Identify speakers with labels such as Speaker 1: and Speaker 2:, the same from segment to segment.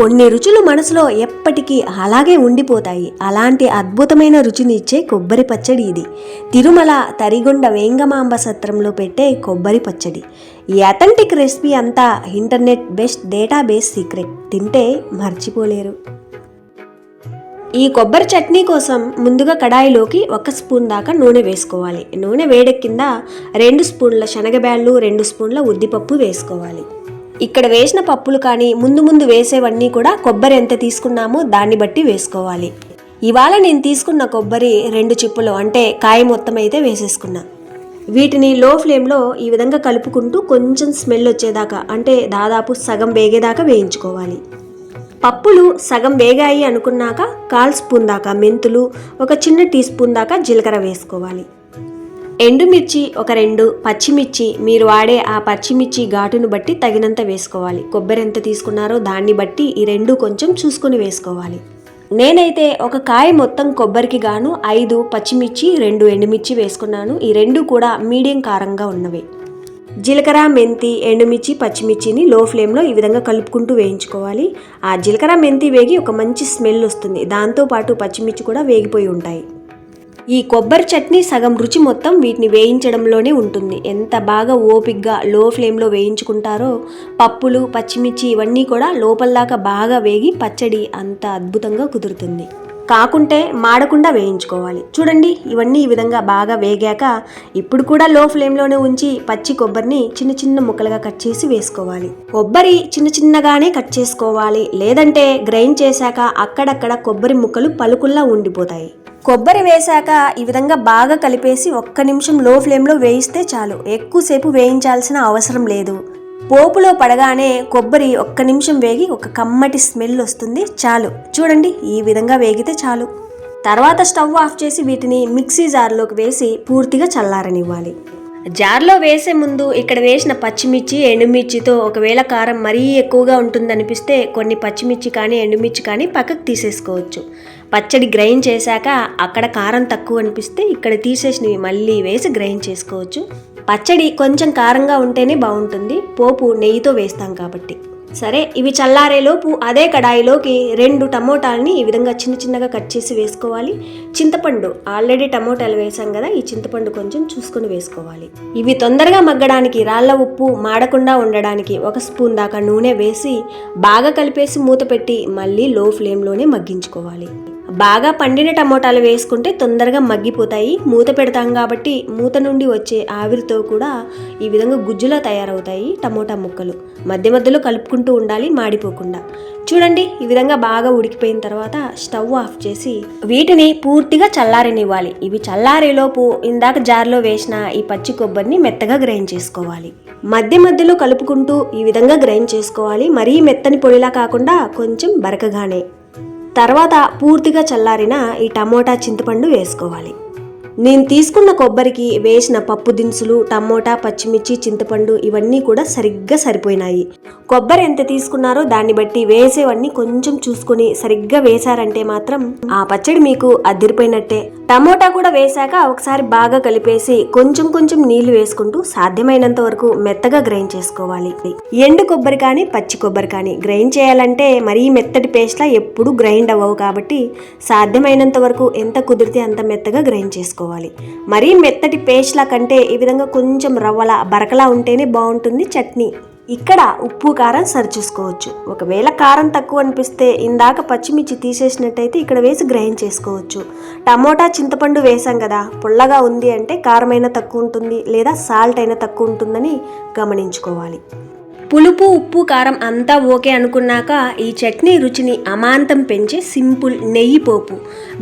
Speaker 1: కొన్ని రుచులు మనసులో ఎప్పటికీ అలాగే ఉండిపోతాయి. అలాంటి అద్భుతమైన రుచిని ఇచ్చే కొబ్బరి పచ్చడి ఇది. తిరుమల తరిగొండ వేంగమాంబ సత్రంలో పెట్టే కొబ్బరి పచ్చడి. ఈ అథెంటిక్ రెసిపీ అంతా ఇంటర్నెట్ బెస్ట్ డేటాబేస్ సీక్రెట్. తింటే మర్చిపోలేరు. ఈ కొబ్బరి చట్నీ కోసం ముందుగా కడాయిలోకి 1 స్పూన్ దాకా నూనె వేసుకోవాలి. నూనె వేడెక్కింద 2 స్పూన్ల శనగబ్యాళ్ళు, 2 స్పూన్ల ఉద్దిపప్పు వేసుకోవాలి. ఇక్కడ వేసిన పప్పులు కానీ ముందు వేసేవన్నీ కూడా కొబ్బరి ఎంత తీసుకున్నామో దాన్ని బట్టి వేసుకోవాలి. ఇవాళ నేను తీసుకున్న కొబ్బరి 2 చిప్పలు, అంటే కాయ మొత్తం అయితే వేసేసుకున్నా. వీటిని లో ఫ్లేమ్లో ఈ విధంగా కలుపుకుంటూ కొంచెం స్మెల్ వచ్చేదాకా, అంటే దాదాపు సగం వేగేదాకా వేయించుకోవాలి. పప్పులు సగం వేగాయి అనుకున్నాక 1/4 స్పూన్ దాకా మెంతులు, 1 చిన్న టీ స్పూన్ దాకా జీలకర్ర వేసుకోవాలి. ఎండుమిర్చి 2, పచ్చిమిర్చి మీరు వాడే ఆ పచ్చిమిర్చి ఘాటును బట్టి తగినంత వేసుకోవాలి. కొబ్బరి ఎంత తీసుకున్నారో దాన్ని బట్టి ఈ 2 కొంచెం చూసుకొని వేసుకోవాలి. నేనైతే ఒక కాయ మొత్తం కొబ్బరికి గాను 5 పచ్చిమిర్చి, 2 ఎండుమిర్చి వేసుకున్నాను. ఈ 2 కూడా మీడియం కారంగా ఉన్నవి. జీలకర్ర, మెంతి, ఎండుమిర్చి, పచ్చిమిర్చిని లో ఫ్లేమ్లో ఈ విధంగా కలుపుకుంటూ వేయించుకోవాలి. ఆ జీలకర్ర, మెంతి వేగి ఒక మంచి స్మెల్ వస్తుంది. దాంతోపాటు పచ్చిమిర్చి కూడా వేగిపోయి ఉంటాయి. ఈ కొబ్బరి చట్నీ సగం రుచి మొత్తం వీటిని వేయించడంలోనే ఉంటుంది. ఎంత బాగా ఓపిగ్గా లో ఫ్లేమ్లో వేయించుకుంటారో పప్పులు, పచ్చిమిర్చి ఇవన్నీ కూడా లోపల బాగా వేగి పచ్చడి అంత అద్భుతంగా కుదురుతుంది. కాకుంటే మాడకుండా వేయించుకోవాలి. చూడండి, ఇవన్నీ ఈ విధంగా బాగా వేగాక ఇప్పుడు కూడా లో ఫ్లేమ్లోనే ఉంచి పచ్చి కొబ్బరిని చిన్న ముక్కలుగా కట్ చేసి వేసుకోవాలి. కొబ్బరి చిన్నగానే కట్ చేసుకోవాలి, లేదంటే గ్రైండ్ చేశాక అక్కడక్కడ కొబ్బరి ముక్కలు పలుకుల్లా ఉండిపోతాయి. కొబ్బరి వేశాక ఈ విధంగా బాగా కలిపేసి 1 నిమిషం లో ఫ్లేమ్లో వేయిస్తే చాలు. ఎక్కువసేపు వేయించాల్సిన అవసరం లేదు. పోపులో పడగానే కొబ్బరి 1 నిమిషం వేగి ఒక కమ్మటి స్మెల్ వస్తుంది. చాలు, చూడండి ఈ విధంగా వేగితే చాలు. తర్వాత స్టవ్ ఆఫ్ చేసి వీటిని మిక్సీ జార్లోకి వేసి పూర్తిగా చల్లారనివ్వాలి. జార్లో వేసే ముందు ఇక్కడ వేసిన పచ్చిమిర్చి, ఎండుమిర్చితో ఒకవేళ కారం మరీ ఎక్కువగా ఉంటుందనిపిస్తే కొన్ని పచ్చిమిర్చి కానీ ఎండుమిర్చి కానీ పక్కకు తీసేసుకోవచ్చు. పచ్చడి గ్రైండ్ చేశాక అక్కడ కారం తక్కువ అనిపిస్తే ఇక్కడ తీసేసినవి మళ్ళీ వేసి గ్రైండ్ చేసుకోవచ్చు. పచ్చడి కొంచెం కారంగా ఉంటేనే బాగుంటుంది, పోపు నెయ్యితో వేస్తాం కాబట్టి. సరే, ఇవి చల్లారేలోపు అదే కడాయిలోకి 2 టమోటాలని ఈ విధంగా చిన్నగా కట్ చేసి వేసుకోవాలి. చింతపండు, ఆల్రెడీ టమోటాలు వేసాం కదా, ఈ చింతపండు కొంచెం చూసుకొని వేసుకోవాలి. ఇవి తొందరగా మగ్గడానికి రాళ్ళ ఉప్పు మాడకుండా ఉండడానికి 1 స్పూన్ దాకా నూనె వేసి బాగా కలిపేసి మూత పెట్టి మళ్ళీ లో ఫ్లేమ్లోనే మగ్గించుకోవాలి. బాగా పండిన టమోటాలు వేసుకుంటే తొందరగా మగ్గిపోతాయి. మూత పెడతాం కాబట్టి మూత నుండి వచ్చే ఆవిరితో కూడా ఈ విధంగా గుజ్జులా తయారవుతాయి టమోటా ముక్కలు. మధ్యలో కలుపుకుంటూ ఉండాలి, మాడిపోకుండా. చూడండి, ఈ విధంగా బాగా ఉడికిపోయిన తర్వాత స్టవ్ ఆఫ్ చేసి వీటిని పూర్తిగా చల్లారనివ్వాలి. ఇవి చల్లారేలోపు ఇందాక జార్లో వేసిన ఈ పచ్చి కొబ్బరిని మెత్తగా గ్రైండ్ చేసుకోవాలి. మధ్యలో కలుపుకుంటూ ఈ విధంగా గ్రైండ్ చేసుకోవాలి. మరీ మెత్తని పొడిలా కాకుండా కొంచెం బరకగానే. తర్వాత పూర్తిగా చల్లారిన ఈ టమోటా, చింతపండు వేసుకోవాలి. నేను తీసుకున్న కొబ్బరికి వేసిన పప్పు దినుసులు, టమోటా, పచ్చిమిర్చి, చింతపండు ఇవన్నీ కూడా సరిగ్గా సరిపోయినాయి. కొబ్బరి ఎంత తీసుకున్నారో దాన్ని బట్టి వేసేవన్నీ కొంచెం చూసుకొని సరిగ్గా వేశారంటే మాత్రం ఆ పచ్చడి మీకు అదిరిపోయినట్టే. టమోటా కూడా వేశాక ఒకసారి బాగా కలిపేసి కొంచెం నీళ్లు వేసుకుంటూ సాధ్యమైనంత వరకు మెత్తగా గ్రైండ్ చేసుకోవాలి. ఎండు కొబ్బరి కానీ పచ్చి కొబ్బరి కానీ గ్రైండ్ చేయాలంటే మరీ మెత్తటి పేస్ట్లా ఎప్పుడు గ్రైండ్ అవ్వవు కాబట్టి సాధ్యమైనంత వరకు ఎంత కుదిరితే అంత మెత్తగా గ్రైండ్ చేసుకోవాలి. మరీ మెత్తటి పేస్ట్లా కంటే ఈ విధంగా కొంచెం రవ్వలా బరకలా ఉంటేనే బాగుంటుంది చట్నీ. ఇక్కడ ఉప్పు కారం సరిచూసుకోవచ్చు. ఒకవేళ కారం తక్కువ అనిపిస్తే ఇందాక పచ్చిమిర్చి తీసేసినట్టయితే ఇక్కడ వేసి గ్రైండ్ చేసుకోవచ్చు. టమోటా, చింతపండు వేసాం కదా, పుల్లగా ఉంది అంటే కారం అయినా తక్కువ ఉంటుంది, లేదా సాల్ట్ అయినా తక్కువ ఉంటుందని గమనించుకోవాలి. పులుపు, ఉప్పు, కారం అంతా ఓకే అనుకున్నాక ఈ చట్నీ రుచిని అమాంతం పెంచే సింపుల్ నెయ్యి పోపు.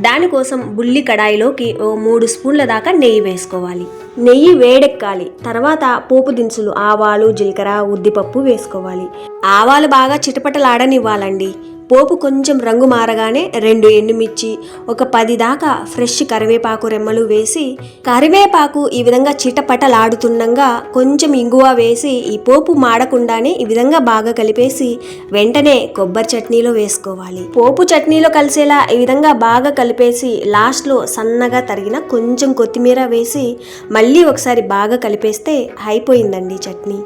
Speaker 1: దానికోసం బుల్లి కడాయిలోకి 3 స్పూన్ల దాకా నెయ్యి వేసుకోవాలి. నెయ్యి వేడెక్కాలి. తర్వాత పోపు దినుసులు ఆవాలు, జీలకర్ర, ఉద్దిపప్పు వేసుకోవాలి. ఆవాలు బాగా చిటపటలాడనివ్వాలండి. పోపు కొంచెం రంగు మారగానే 2 ఎండుమిర్చి, ఒక 10 దాకా ఫ్రెష్ కరివేపాకు రెమ్మలు వేసి కరివేపాకు ఈ విధంగా చిటపటలాడుతుండగా కొంచెం ఇంగువ వేసి ఈ పోపు మాడకుండానే ఈ విధంగా బాగా కలిపేసి వెంటనే కొబ్బరి చట్నీలో వేసుకోవాలి. పోపు చట్నీలో కలిసేలా ఈ విధంగా బాగా కలిపేసి లాస్ట్లో సన్నగా తరిగిన కొంచెం కొత్తిమీర వేసి మళ్ళీ ఒకసారి బాగా కలిపేస్తే అయిపోయిందండి చట్నీ.